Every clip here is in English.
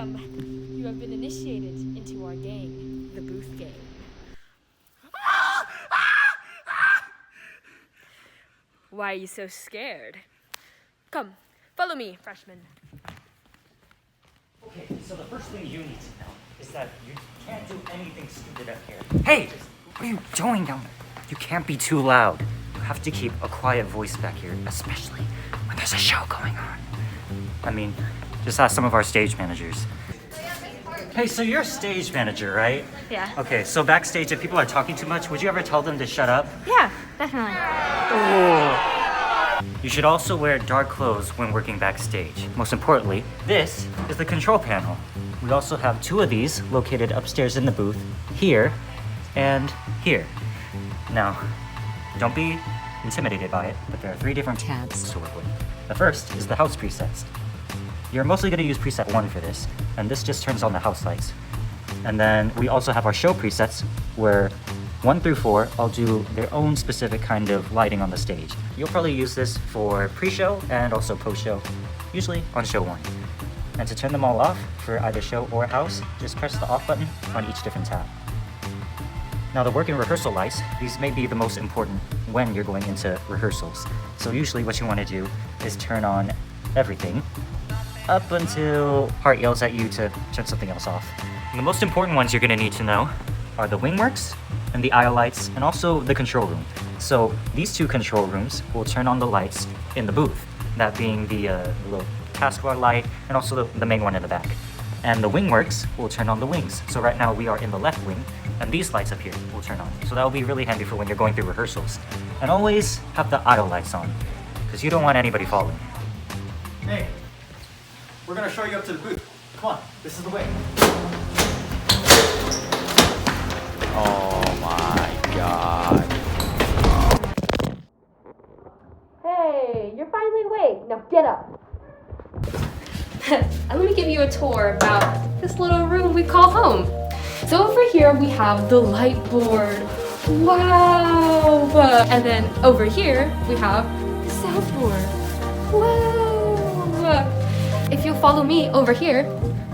Welcome! You have been initiated into our gang, the Booth Gang. Why are you so scared? Come, follow me, freshman. Okay, so the first thing you need to know is that you can't do anything stupid up here. Hey! What are you doing down there? You can't be too loud. You have to keep a quiet voice back here, especially when there's a show going on. I mean, just ask some of our stage managers. Hey, so you're a stage manager, right? Yeah. Okay, so backstage, if people are talking too much, would you ever tell them to shut up? Yeah, definitely. Oh. You should also wear dark clothes when working backstage. Most importantly, this is the control panel. We also have two of these located upstairs in the booth, here and here. Now, don't be intimidated by it, but there are 3 different tabs to work with. The first is the house presets. You're mostly going to use preset 1 for this, and this just turns on the house lights. And then we also have our show presets, where 1 through 4 all do their own specific kind of lighting on the stage. You'll probably use this for pre-show and also post-show, usually on show 1. And to turn them all off for either show or house, just press the off button on each different tab. Now the work and rehearsal lights, these may be the most important when you're going into rehearsals. So usually what you want to do is turn on everything up until Hart yells at you to turn something else off. And the most important ones you're going to need to know are the wingworks and the aisle lights and also the control room. So these 2 control rooms will turn on the lights in the booth, that being the little taskbar light and also the main one in the back. And the wingworks will turn on the wings. So right now we are in the left wing, and these lights up here will turn on. So that will be really handy for when you're going through rehearsals. And always have the aisle lights on, because you don't want anybody falling. Hey, we're gonna show you up to the booth. Come on, this is the way. Oh my god. Hey, you're finally awake. Now get up. And let me give you a tour about this little room we call home. So over here we have the light board. Wow! And then over here we have the soundboard. Wow! If you'll follow me over here,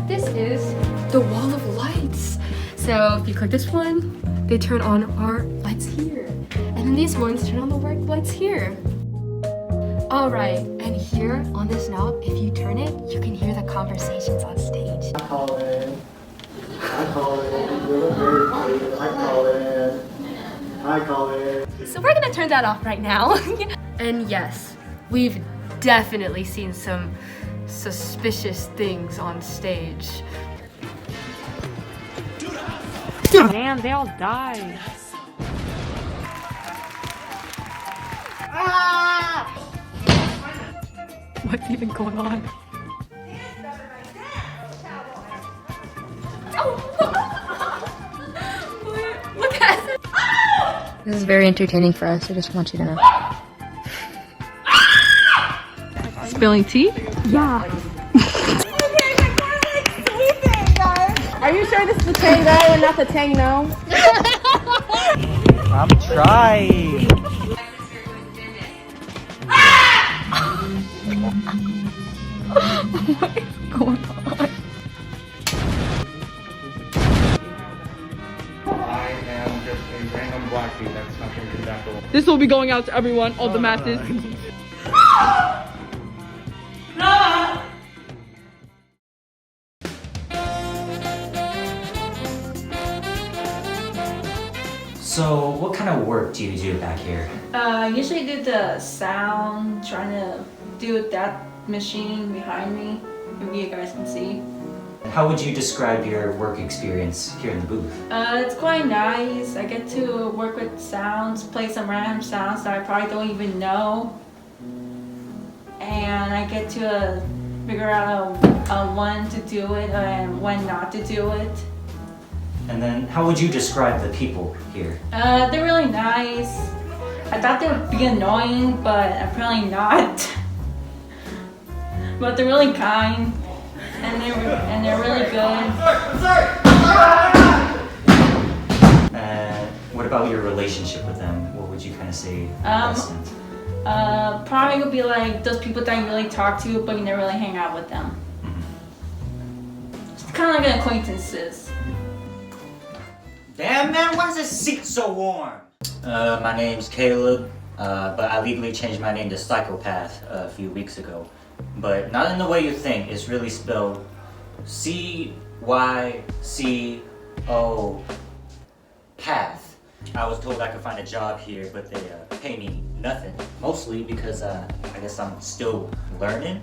this is the wall of lights. So if you click this one, they turn on our lights here. And then these ones turn on the work lights here. Alright, and here on this knob, if you turn it, you can hear the conversations on stage. I call it. You look very pretty. I call it. So we're gonna turn that off right now. And yes, we've definitely seen some suspicious things on stage. Damn, they all died. What's even going on? Look at it. This is very entertaining for us, I just want you to know. Spilling tea? Yeah. Are you sure this is the tango and not the tango? I'm trying. What is going on? I am just a random black dude. That's nothing condemnable. This will be going out to everyone, all the masses. So what kind of work do you do back here? Usually do the sound, trying to do that machine behind me, if you guys can see. How would you describe your work experience here in the booth? It's quite nice. I get to work with sounds, play some random sounds that I probably don't even know. And I get to figure out when to do it and when not to do it. And then how would you describe the people here? They're really nice. I thought they would be annoying, but apparently not. But they're really kind, and they're really good. What about your relationship with them? What would you kind of say? Probably would be like those people that you really talk to, but you never really hang out with them. kind of like an acquaintances. Damn man, why is this seat so warm? My name's Caleb, but I legally changed my name to Psychopath a few weeks ago. But not in the way you think, it's really spelled C-Y-C-O Path. I was told I could find a job here, but they pay me nothing. Mostly because I guess I'm still learning.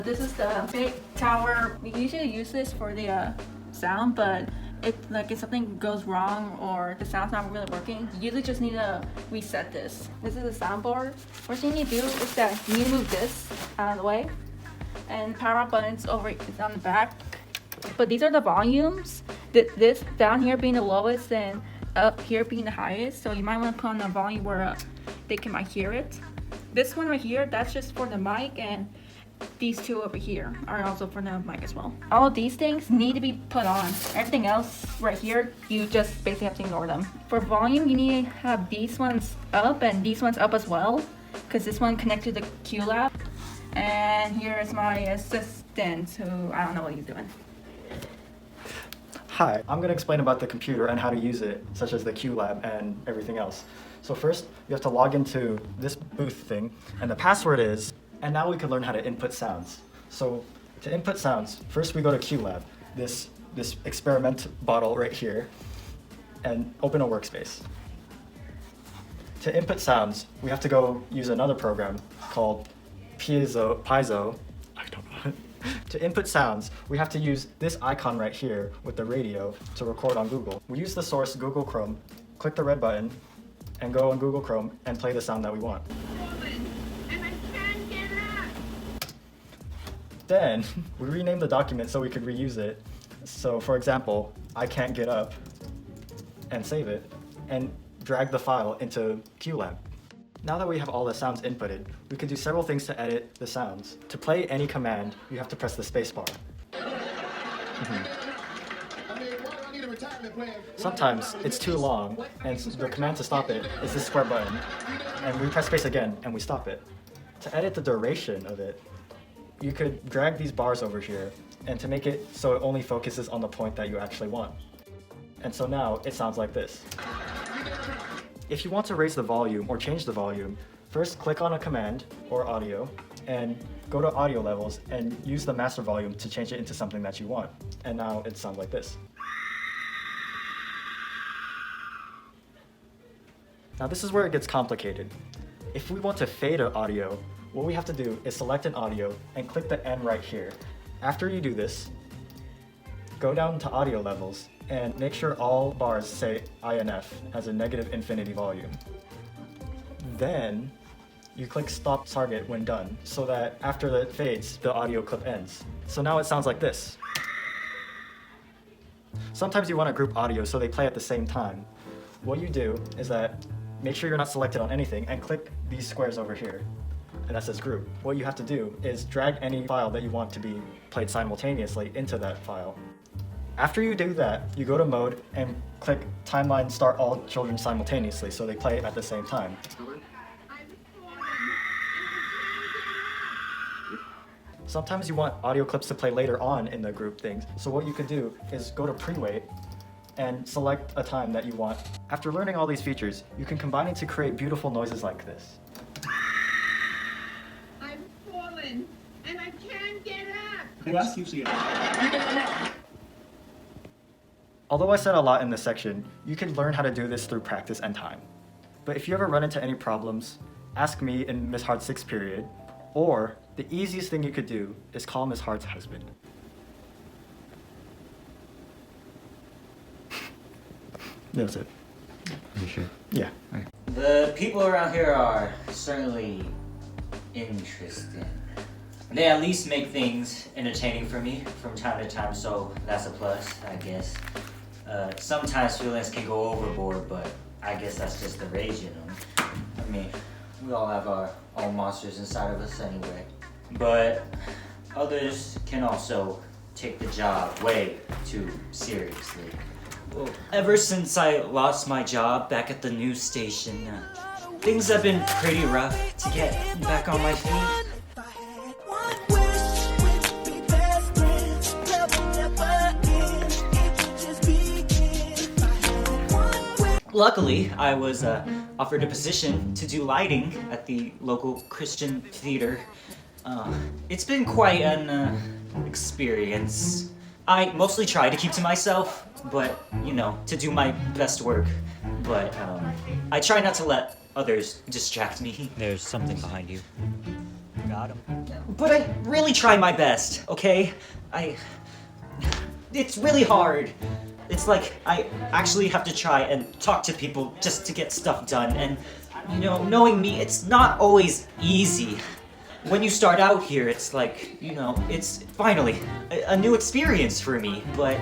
This is the big tower. We usually use this for the sound, but if something goes wrong or the sound's not really working, you usually just need to reset this. This is the soundboard. What you need to do is that you need to move this out of the way, and power up buttons is on the back. But these are the volumes. This down here being the lowest and up here being the highest. So you might want to put on the volume where they might hear it. This one right here, that's just for the mic, and these two over here are also for the mic as well. All of these things need to be put on. Everything else right here, you just basically have to ignore them. For volume, you need to have these ones up and these ones up as well, because this one connected to the QLab. And here's my assistant, who I don't know what he's doing. Hi, I'm going to explain about the computer and how to use it, such as the QLab and everything else. So first, you have to log into this booth thing, and the password is, and now we can learn how to input sounds. So to input sounds, first we go to QLab, this experiment bottle right here, and open a workspace. To input sounds, we have to go use another program called Piezo. I don't know. To input sounds, we have to use this icon right here with the radio to record on Google. We use the source Google Chrome, click the red button, and go on Google Chrome and play the sound that we want. Then we rename the document so we could reuse it. So for example, I can't get up, and save it, and drag the file into QLab. Now that we have all the sounds inputted, we can do several things to edit the sounds. To play any command, you have to press the space bar. Sometimes it's too long, and the command to stop it is this square button, and we press space again, and we stop it. To edit the duration of it, you could drag these bars over here, and to make it so it only focuses on the point that you actually want. And so now it sounds like this. If you want to raise the volume or change the volume, first click on a command or audio and go to audio levels and use the master volume to change it into something that you want. And now it sounds like this. Now this is where it gets complicated. If we want to fade an audio, what we have to do is select an audio and click the N right here. After you do this, go down to audio levels and make sure all bars say INF as a negative infinity volume. Then you click stop target when done so that after it fades, the audio clip ends. So now it sounds like this. Sometimes you want to group audio so they play at the same time. What you do is that make sure you're not selected on anything and click these squares over here. And that says group. What you have to do is drag any file that you want to be played simultaneously into that file. After you do that, you go to mode and click timeline start all children simultaneously so they play at the same time. Sometimes you want audio clips to play later on in the group things, so what you could do is go to pre-wait and select a time that you want. After learning all these features, you can combine it to create beautiful noises like this. I've fallen and I can't get up. Although I said a lot in this section, you can learn how to do this through practice and time. But if you ever run into any problems, ask me in Miss Hart's 6th period, or the easiest thing you could do is call Miss Hart's husband. That's it. Are you sure? Yeah. Okay. The people around here are certainly interesting. They at least make things entertaining for me from time to time, so that's a plus, I guess. Sometimes feelings can go overboard, but I guess that's just the rage in them. I mean, we all have our own monsters inside of us anyway. But others can also take the job way too seriously. Well, ever since I lost my job back at the news station, things have been pretty rough to get back on my feet. luckily, I was offered a position to do lighting at the local Christian theater. It's been quite an experience. I mostly try to keep to myself, but, you know, to do my best work. But I try not to let others distract me. There's something behind you. Got him. But I really try my best, okay? It's really hard. It's like I actually have to try and talk to people just to get stuff done. And, you know, knowing me, it's not always easy. When you start out here, it's like, you know, it's finally a new experience for me. But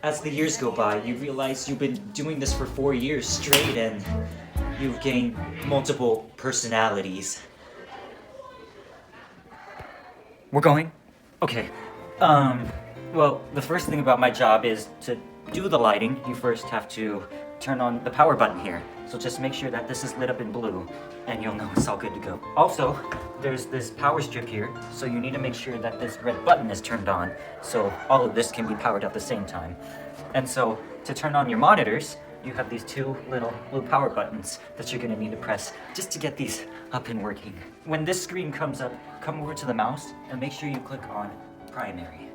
as the years go by, you realize you've been doing this for 4 years straight and you've gained multiple personalities. We're going? Okay. Well, the first thing about my job is to do the lighting. You first have to turn on the power button here. So just make sure that this is lit up in blue and you'll know it's all good to go. Also, there's this power strip here, so you need to make sure that this red button is turned on so all of this can be powered at the same time. And so to turn on your monitors, you have these two little blue power buttons that you're gonna need to press just to get these up and working. When this screen comes up, come over to the mouse and make sure you click on primary.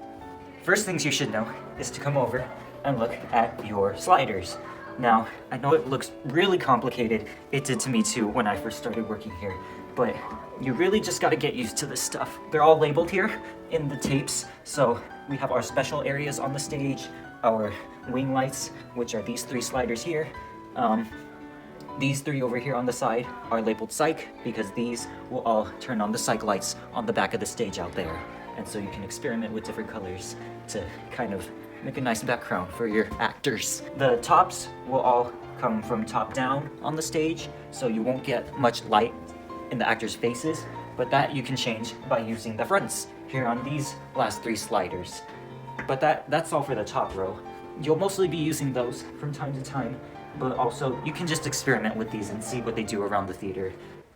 First things you should know is to come over and look at your sliders. Now, I know it looks really complicated. It did to me too when I first started working here, but you really just gotta get used to this stuff. They're all labeled here in the tapes. So we have our special areas on the stage, our wing lights, which are these 3 sliders here. These 3 over here on the side are labeled psych because these will all turn on the psych lights on the back of the stage out there. And so you can experiment with different colors to kind of make a nice background for your actors. The tops will all come from top down on the stage, so you won't get much light in the actors' faces, but that you can change by using the fronts here on these last 3 sliders. But that's all for the top row. You'll mostly be using those from time to time, but also you can just experiment with these and see what they do around the theater.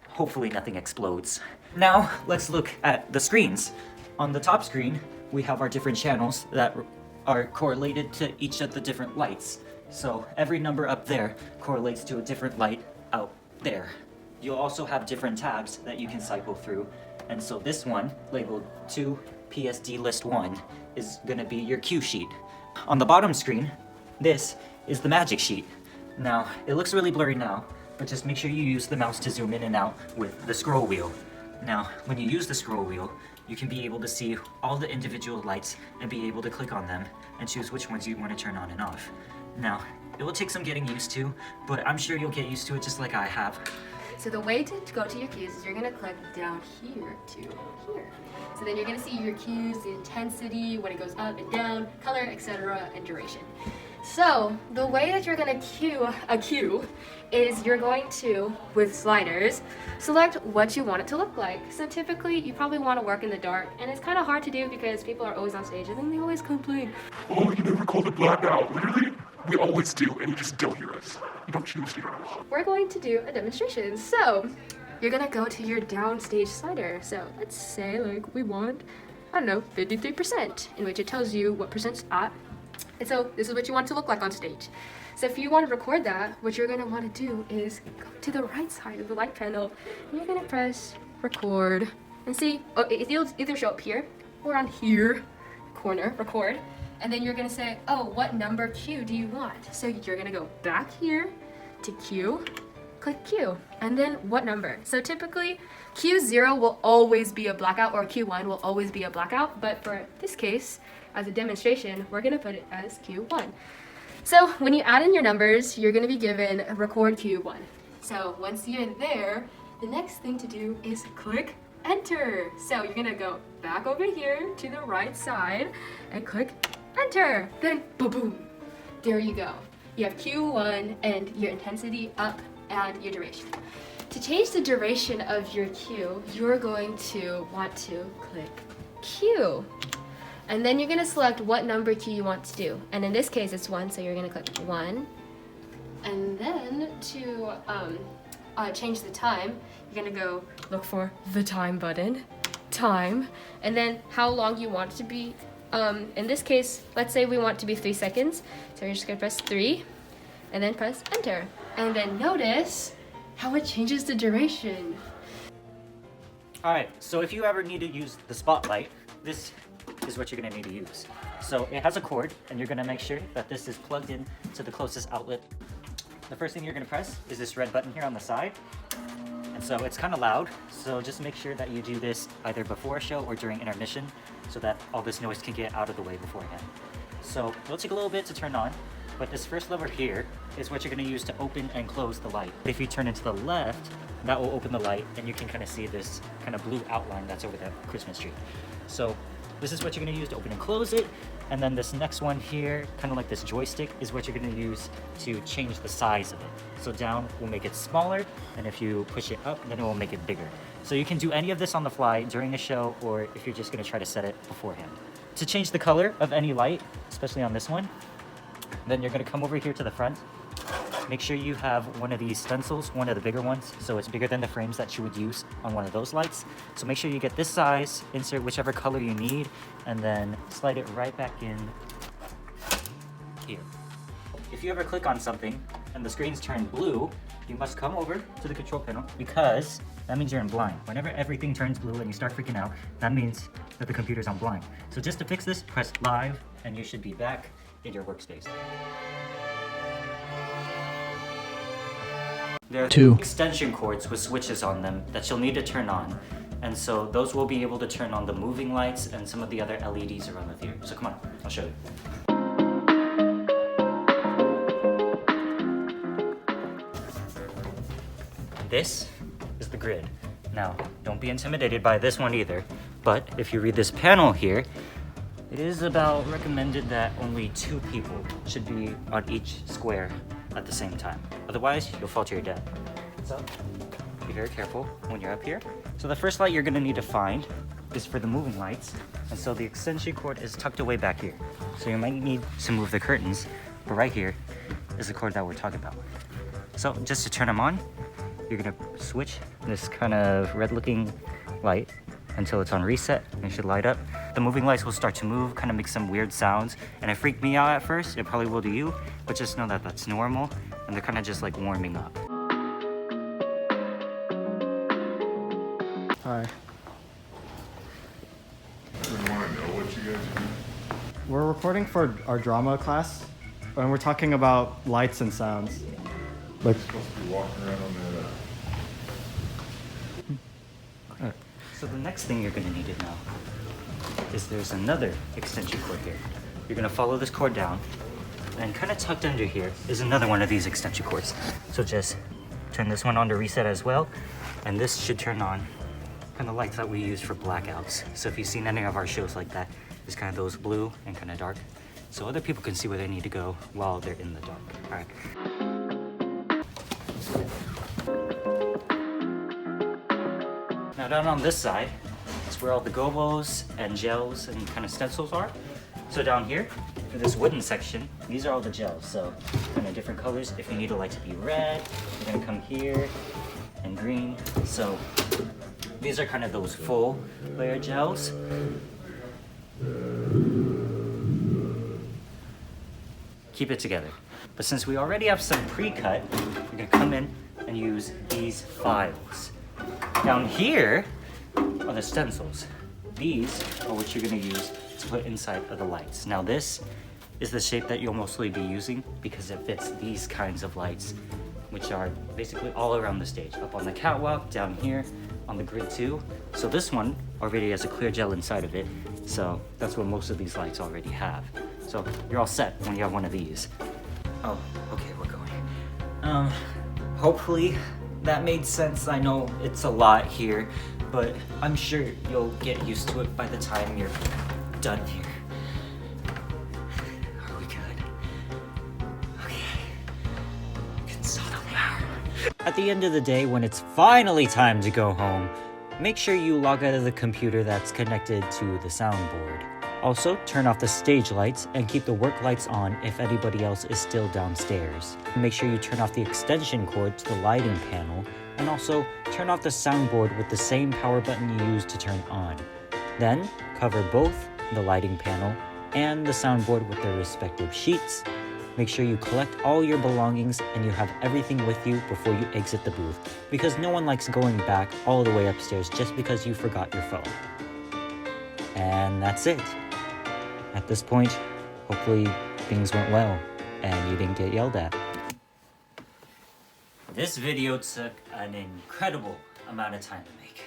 Hopefully nothing explodes. Now, let's look at the screens. On the top screen, we have our different channels that are correlated to each of the different lights. So every number up there correlates to a different light out there. You'll also have different tabs that you can cycle through. And so this one, labeled 2 PSD list 1, is gonna be your cue sheet. On the bottom screen, this is the magic sheet. Now, it looks really blurry now, but just make sure you use the mouse to zoom in and out with the scroll wheel. Now, when you use the scroll wheel, you can be able to see all the individual lights and be able to click on them and choose which ones you want to turn on and off. Now, it will take some getting used to, but I'm sure you'll get used to it just like I have. So the way to go to your cues is you're gonna click down here to here. So then you're gonna see your cues, the intensity, when it goes up and down, color, etc., and duration. So the way that you're gonna cue a cue is you're going to, with sliders, select what you want it to look like. So typically you probably want to work in the dark, and it's kind of hard to do because people are always on stage and then they always complain. Oh, you never called it blackout, really? We always do, and you just don't hear us. You don't choose to hear us. We're going to do a demonstration. So you're gonna go to your downstage slider. So let's say like we want, I don't know, 53%, in which it tells you what percent's at. And so this is what you want it to look like on stage. So if you want to record that, what you're going to want to do is go to the right side of the light panel. And you're going to press record. And see, it'll either show up here or on here, corner, record. And then you're going to say, oh, what number cue do you want? So you're going to go back here to cue, click cue, and then what number? So typically, cue 0 will always be a blackout, or cue 1 will always be a blackout. But for this case, as a demonstration, we're going to put it as cue 1. So when you add in your numbers, you're going to be given record cue 1. So once you're there, the next thing to do is click enter. So you're going to go back over here to the right side and click enter. Then boom, there you go. You have cue 1 and your intensity up and your duration. To change the duration of your cue, you're going to want to click cue. And then you're going to select what number cue you want to do. And in this case, it's 1, so you're going to click 1. And then to change the time, you're going to go look for the time button, time, and then how long you want it to be. In this case, let's say we want it to be 3 seconds. So you're just going to press 3, and then press enter. And then notice how it changes the duration. Alright, so if you ever need to use the spotlight, this is what you're going to need to use. So it has a cord, and you're going to make sure that this is plugged in to the closest outlet. The first thing you're going to press is this red button here on the side. And so it's kind of loud, so just make sure that you do this either before a show or during intermission so that all this noise can get out of the way beforehand. So it'll take a little bit to turn on, but this first lever here is what you're going to use to open and close the light. If you turn it to the left, that will open the light, and you can kind of see this kind of blue outline that's over the Christmas tree. So this is what you're going to use to open and close it, and then this next one here, kind of like this joystick, is what you're going to use to change the size of it. So down will make it smaller, and if you push it up, then it will make it bigger. So you can do any of this on the fly during a show, or if you're just going to try to set it beforehand. To change the color of any light, especially on this one, then you're going to come over here to the front. Make sure you have one of these stencils, one of the bigger ones, so it's bigger than the frames that you would use on one of those lights. So make sure you get this size, insert whichever color you need, and then slide it right back in here. If you ever click on something and the screens turn blue, you must come over to the control panel, because that means you're in blind. Whenever everything turns blue and you start freaking out, that means that the computer's on blind. So just to fix this, press live, and you should be back in your workspace. There are two extension cords with switches on them that you'll need to turn on. And so those will be able to turn on the moving lights and some of the other LEDs around the theater. So come on, I'll show you. This is the grid. Now, don't be intimidated by this one either, but if you read this panel here, it is about recommended that only 2 people should be on each square at the same time. Otherwise, you'll fall to your death. So, be very careful when you're up here. So the first light you're gonna need to find is for the moving lights. And so the extension cord is tucked away back here. So you might need to move the curtains, but right here is the cord that we're talking about. So just to turn them on, you're gonna switch this kind of red looking light until it's on reset, and it should light up. The moving lights will start to move, kind of make some weird sounds, and it freaked me out at first. It probably will to you, but just know that that's normal, and they're kind of just like warming up. Hi. We want to know what you guys do. We're recording for our drama class, and we're talking about lights and sounds. Like, You're supposed to be walking around on that. So the next thing you're gonna need to know is there's another extension cord here. You're gonna follow this cord down, and kind of tucked under here is another one of these extension cords. So just turn this one on to reset as well, and this should turn on kind of lights that we use for blackouts. So if you've seen any of our shows like that, it's kind of those blue and kind of dark, so other people can see where they need to go while they're in the dark. All right. Now down on this side is where all the Gobos and gels and kind of stencils are. So down here, for this wooden section, these are all the gels. So kind of different colors. If you need a light to be red, you're gonna come here, and green. So these are kind of those full layer gels. Keep it together. But since we already have some pre-cut, we're gonna come in and use these files. Down here are the stencils. These are what you're gonna use to put inside of the lights. Now this is the shape that you'll mostly be using because it fits these kinds of lights, which are basically all around the stage. Up on the catwalk, down here, on the grid too. So this one already has a clear gel inside of it, so that's what most of these lights already have. So you're all set when you have one of these. Oh, okay, we're going. Hopefully that made sense. I know it's a lot here, but I'm sure you'll get used to it by the time you're done here. Are we good? Okay. You can stop now. At the end of the day, when it's finally time to go home, make sure you log out of the computer that's connected to the soundboard. Also, turn off the stage lights and keep the work lights on if anybody else is still downstairs. Make sure you turn off the extension cord to the lighting panel, and also turn off the soundboard with the same power button you used to turn on. Then, cover both the lighting panel and the soundboard with their respective sheets. make sure you collect all your belongings and you have everything with you before you exit the booth, because no one likes going back all the way upstairs just because you forgot your phone. And that's it. At this point, hopefully things went well and you didn't get yelled at. This video took an incredible amount of time to make.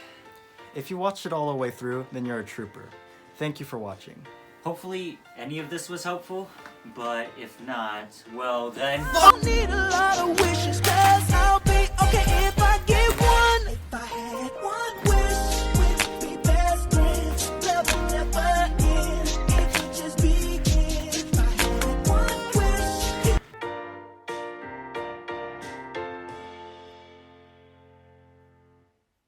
If you watched it all the way through, then you're a trooper. Thank you for watching. Hopefully any of this was helpful, but if not, well then... Don't need a lot of wishes, 'cause I'll be okay if